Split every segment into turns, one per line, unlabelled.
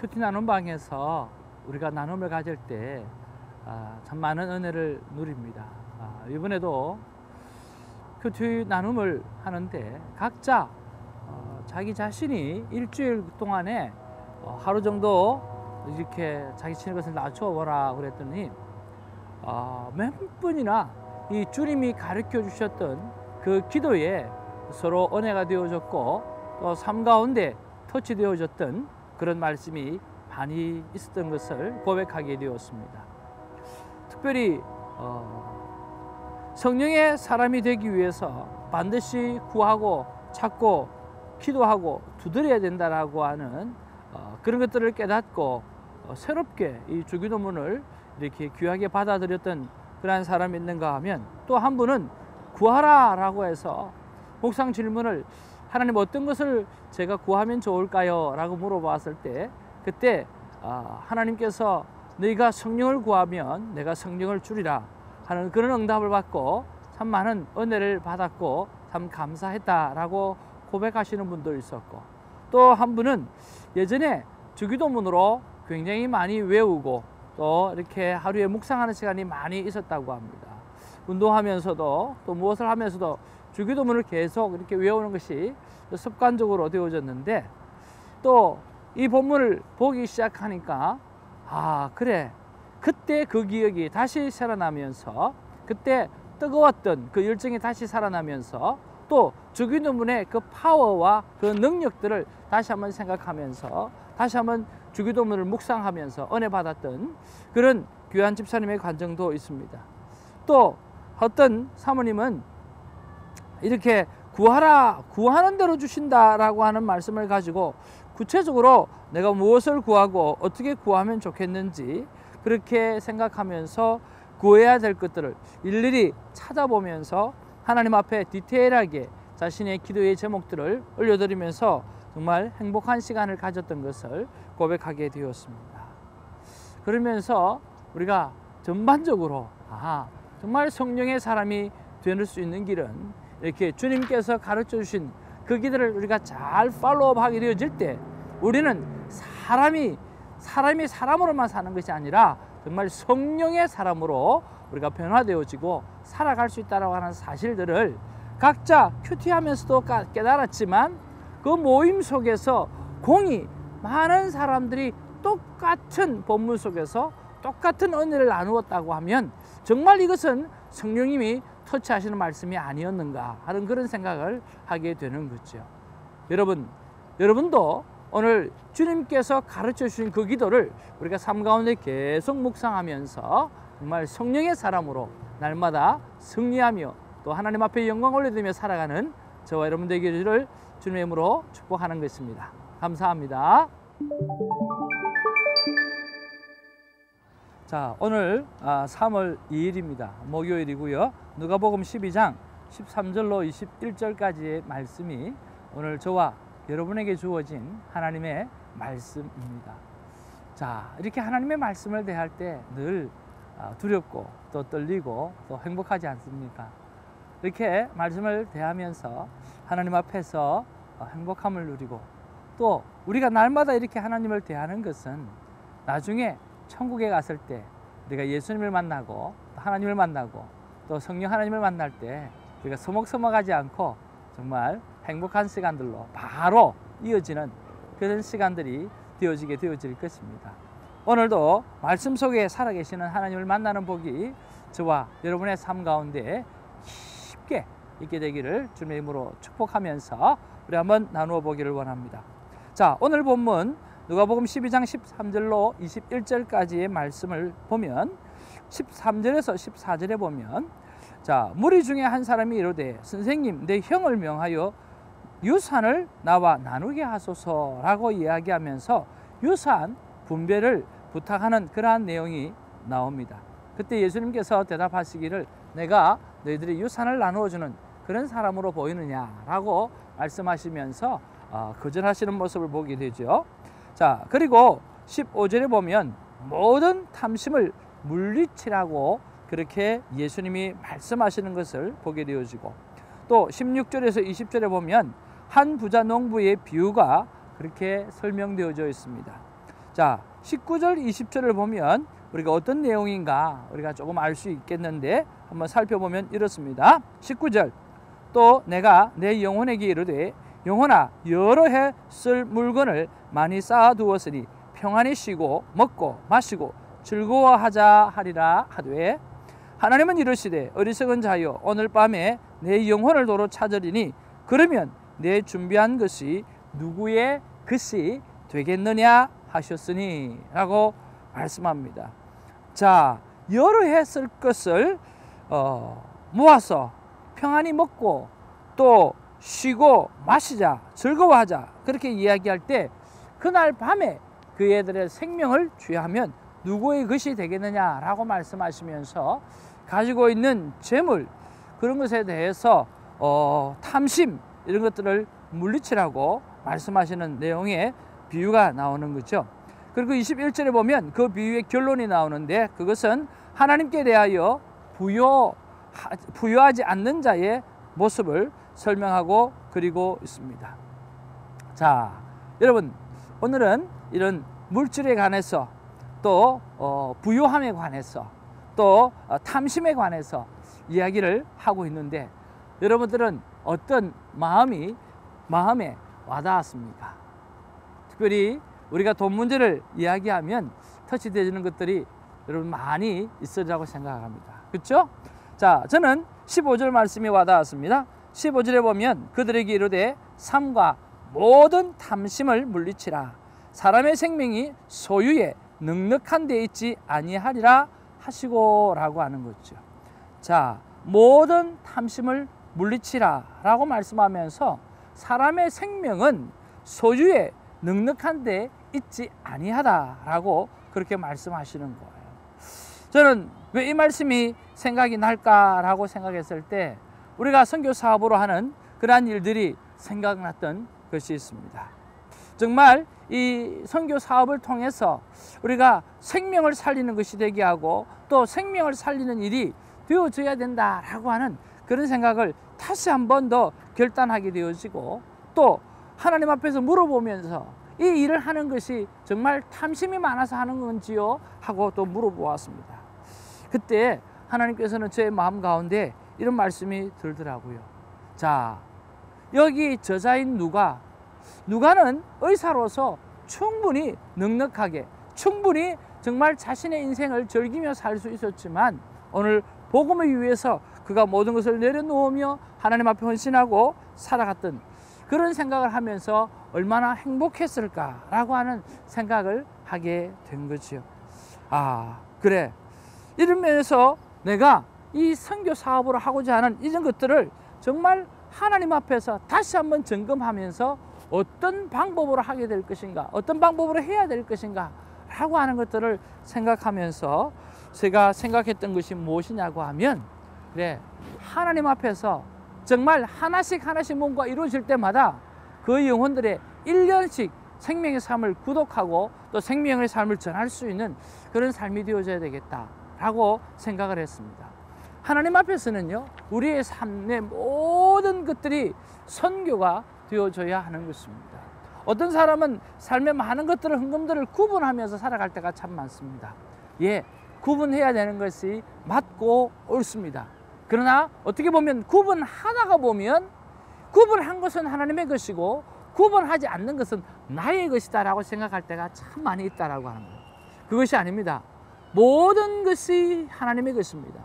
큐티 나눔방에서 우리가 나눔을 가질 때 참 많은 은혜를 누립니다. 이번에도 큐티 나눔을 하는데 각자 자기 자신이 일주일 동안에 하루 정도 이렇게 자기 치는 것을 낮춰보라 그랬더니 몇 분이나 이 주님이 가르쳐 주셨던 그 기도에 서로 은혜가 되어졌고 또 삶 가운데 터치되어졌던 그런 말씀이 많이 있었던 것을 고백하게 되었습니다. 특별히 성령의 사람이 되기 위해서 반드시 구하고 찾고 기도하고 두드려야 된다라고 하는 그런 것들을 깨닫고 새롭게 이 주기도문을 이렇게 귀하게 받아들였던 그러한 사람이 있는가 하면 또 한 분은 구하라 라고 해서 묵상 질문을 하나님 어떤 것을 제가 구하면 좋을까요? 라고 물어봤을 때 그때 하나님께서 너희가 성령을 구하면 내가 성령을 주리라 하는 그런 응답을 받고 참 많은 은혜를 받았고 참 감사했다라고 고백하시는 분도 있었고 또 한 분은 예전에 주기도문으로 굉장히 많이 외우고 또 이렇게 하루에 묵상하는 시간이 많이 있었다고 합니다. 운동하면서도 또 무엇을 하면서도 주기도문을 계속 이렇게 외우는 것이 습관적으로 되어졌는데 또 이 본문을 보기 시작하니까 그래 그때 그 기억이 다시 살아나면서 그때 뜨거웠던 그 열정이 다시 살아나면서 또 주기도문의 그 파워와 그 능력들을 다시 한번 생각하면서 다시 한번 주기도문을 묵상하면서 은혜 받았던 그런 귀한 집사님의 간증도 있습니다. 또 어떤 사모님은 이렇게 구하라 구하는 대로 주신다라고 하는 말씀을 가지고 구체적으로 내가 무엇을 구하고 어떻게 구하면 좋겠는지 그렇게 생각하면서 구해야 될 것들을 일일이 찾아보면서 하나님 앞에 디테일하게 자신의 기도의 제목들을 올려드리면서 정말 행복한 시간을 가졌던 것을 고백하게 되었습니다. 그러면서 우리가 전반적으로 정말 성령의 사람이 될 수 있는 길은 이렇게 주님께서 가르쳐 주신 그 길을 우리가 잘 팔로우하게 되어질 때 우리는 사람이 사람으로만 사는 것이 아니라 정말 성령의 사람으로 우리가 변화되어지고 살아갈 수 있다고 하는 사실들을 각자 큐티하면서도 깨달았지만 그 모임 속에서 공히 많은 사람들이 똑같은 본문 속에서 똑같은 은혜를 나누었다고 하면 정말 이것은 성령님이 터치하시는 말씀이 아니었는가 하는 그런 생각을 하게 되는 거죠. 여러분도 오늘 주님께서 가르쳐 주신 그 기도를 우리가 삶 가운데 계속 묵상하면서 정말 성령의 사람으로 날마다 승리하며 또 하나님 앞에 영광 올려드리며 살아가는 저와 여러분 되기를 주님의 이름으로 축복하는 것입니다. 감사합니다. 자, 오늘 3월 2일입니다. 목요일이고요. 누가복음 12장 13절로 21절까지의 말씀이 오늘 저와 여러분에게 주어진 하나님의 말씀입니다. 자, 이렇게 하나님의 말씀을 대할 때 늘 두렵고 또 떨리고 또 행복하지 않습니까? 이렇게 말씀을 대하면서 하나님 앞에서 행복함을 누리고 또 우리가 날마다 이렇게 하나님을 대하는 것은 나중에 천국에 갔을 때 우리가 예수님을 만나고 하나님을 만나고 또 성령 하나님을 만날 때 우리가 서먹서먹하지 않고 정말 행복한 시간들로 바로 이어지는 그런 시간들이 되어질 것입니다. 오늘도 말씀 속에 살아계시는 하나님을 만나는 복이 저와 여러분의 삶 가운데 깊게 있게 되기를 주님의 이름으로 축복하면서 우리 한번 나누어 보기를 원합니다. 자, 오늘 본문 누가복음 12장 13절로 21절까지의 말씀을 보면 13절에서 14절에 보면 자, 무리 중에 한 사람이 이르되 선생님 내 형을 명하여 유산을 나와 나누게 하소서라고 이야기하면서 유산 분배를 부탁하는 그러한 내용이 나옵니다. 그때 예수님께서 대답하시기를 내가 너희들이 유산을 나누어주는 그런 사람으로 보이느냐라고 말씀하시면서 거절하시는 모습을 보게 되죠. 자, 그리고 15절에 보면 모든 탐심을 물리치라고 그렇게 예수님이 말씀하시는 것을 보게 되어지고 또 16절에서 20절에 보면 한 부자 농부의 비유가 그렇게 설명되어져 있습니다. 자, 19절, 20절을 보면 우리가 어떤 내용인가 우리가 조금 알 수 있겠는데 한번 살펴보면 이렇습니다. 19절, 또 내가 내 영혼에게 이르되 영혼아 여러 해 쓸 물건을 많이 쌓아두었으니 평안히 쉬고 먹고 마시고 즐거워하자 하리라 하되 하나님은 이르시되 어리석은 자여 오늘 밤에 내 영혼을 도로 찾으리니 그러면 내 준비한 것이 누구의 것이 되겠느냐 하셨으니 라고 말씀합니다. 자, 여러 해 쓸 것을 모아서 평안히 먹고 또 쉬고 마시자 즐거워하자 그렇게 이야기할 때 그날 밤에 그 애들의 생명을 취하면 누구의 것이 되겠느냐라고 말씀하시면서 가지고 있는 재물 그런 것에 대해서 탐심 이런 것들을 물리치라고 말씀하시는 내용의 비유가 나오는 거죠. 그리고 21절에 보면 그 비유의 결론이 나오는데 그것은 하나님께 대하여 부여하지 않는 자의 모습을 설명하고 그리고 있습니다. 자, 여러분 오늘은 이런 물질에 관해서 또 부요함에 관해서 또 탐심에 관해서 이야기를 하고 있는데 여러분들은 어떤 마음에 와닿았습니까? 특별히 우리가 돈 문제를 이야기하면 터치되는 것들이 여러분 많이 있으리라고 생각합니다. 그렇죠? 자, 저는 15절 말씀이 와닿았습니다. 15절에 보면 그들에게 이르되 삶과 모든 탐심을 물리치라. 사람의 생명이 소유에 넉넉한 데 있지 아니하리라 하시고 라고 하는 거죠. 자, 모든 탐심을 물리치라 라고 말씀하면서 사람의 생명은 소유에 넉넉한 데 있지 아니하다 라고 그렇게 말씀하시는 거예요. 저는 왜 이 말씀이 생각이 날까라고 생각했을 때 우리가 선교 사업으로 하는 그러한 일들이 생각났던 것이 있습니다. 정말 이 선교 사업을 통해서 우리가 생명을 살리는 것이 되게 하고 또 생명을 살리는 일이 되어져야 된다라고 하는 그런 생각을 다시 한 번 더 결단하게 되어지고 또 하나님 앞에서 물어보면서 이 일을 하는 것이 정말 탐심이 많아서 하는 건지요? 하고 또 물어보았습니다. 그때 하나님께서는 제 마음 가운데 이런 말씀이 들더라고요. 자, 여기 저자인 누가는 의사로서 충분히 넉넉하게 충분히 정말 자신의 인생을 즐기며 살 수 있었지만 오늘 복음을 위해서 그가 모든 것을 내려놓으며 하나님 앞에 헌신하고 살아갔던 그런 생각을 하면서 얼마나 행복했을까라고 하는 생각을 하게 된 거지요. 아, 그래. 이런 면에서 내가 이 선교 사업으로 하고자 하는 이런 것들을 정말 하나님 앞에서 다시 한번 점검하면서 어떤 방법으로 하게 될 것인가, 어떤 방법으로 해야 될 것인가 라고 하는 것들을 생각하면서 제가 생각했던 것이 무엇이냐고 하면 그래, 하나님 앞에서 정말 하나씩 뭔가 이루어질 때마다 그 영혼들의 1년씩 생명의 삶을 구독하고 또 생명의 삶을 전할 수 있는 그런 삶이 되어져야 되겠다라고 생각을 했습니다. 하나님 앞에서는요, 우리의 삶의 모든 것들이 선교가 되어져야 하는 것입니다. 어떤 사람은 삶의 많은 것들을 흥금들을 구분하면서 살아갈 때가 참 많습니다. 예, 구분해야 되는 것이 맞고 옳습니다. 그러나 어떻게 보면 구분하다가 보면 구분한 것은 하나님의 것이고 구분하지 않는 것은 나의 것이다 라고 생각할 때가 참 많이 있다라고 하는 거예요. 그것이 아닙니다. 모든 것이 하나님의 것입니다.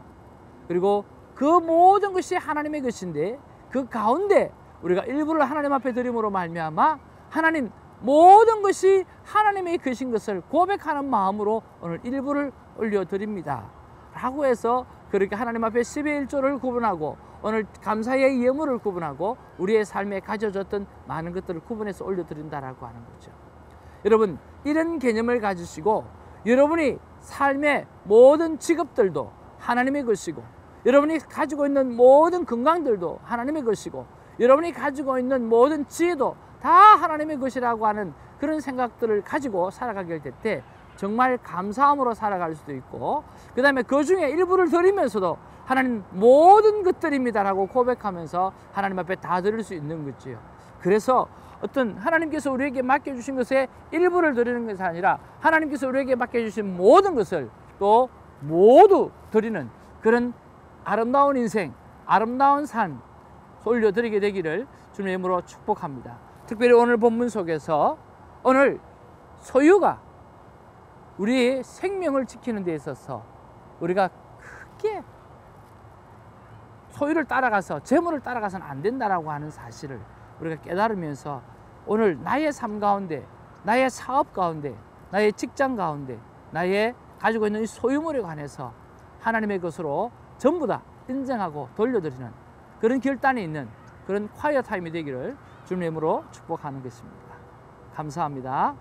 그리고 그 모든 것이 하나님의 것인데 그 가운데 우리가 일부를 하나님 앞에 드림으로 말미암아 하나님 모든 것이 하나님의 것인 것을 고백하는 마음으로 오늘 일부를 올려드립니다 라고 해서 그렇게 하나님 앞에 10의 1조를 구분하고 오늘 감사의 예물을 구분하고 우리의 삶에 가져졌던 많은 것들을 구분해서 올려드린다라고 하는 거죠. 여러분, 이런 개념을 가지시고 여러분이 삶의 모든 직업들도 하나님의 것이고 여러분이 가지고 있는 모든 건강들도 하나님의 것이고 여러분이 가지고 있는 모든 지혜도 다 하나님의 것이라고 하는 그런 생각들을 가지고 살아가게 될 때 정말 감사함으로 살아갈 수도 있고 그 다음에 그 중에 일부를 드리면서도 하나님 모든 것들입니다라고 고백하면서 하나님 앞에 다 드릴 수 있는 거지요. 그래서 어떤 하나님께서 우리에게 맡겨주신 것의 일부를 드리는 것이 아니라 하나님께서 우리에게 맡겨주신 모든 것을 또 모두 드리는 그런 아름다운 인생, 아름다운 삶 올려드리게 되기를 주님의 이름으로 축복합니다. 특별히 오늘 본문 속에서 오늘 소유가 우리의 생명을 지키는 데 있어서 우리가 크게 소유를 따라가서 재물을 따라가서는 안 된다라고 하는 사실을 우리가 깨달으면서 오늘 나의 삶 가운데, 나의 사업 가운데, 나의 직장 가운데, 나의 가지고 있는 이 소유물에 관해서 하나님의 것으로 전부 다 인정하고 돌려드리는 그런 결단이 있는 그런 콰이어 타임이 되기를 주님의 이름으로 축복하는 것입니다. 감사합니다.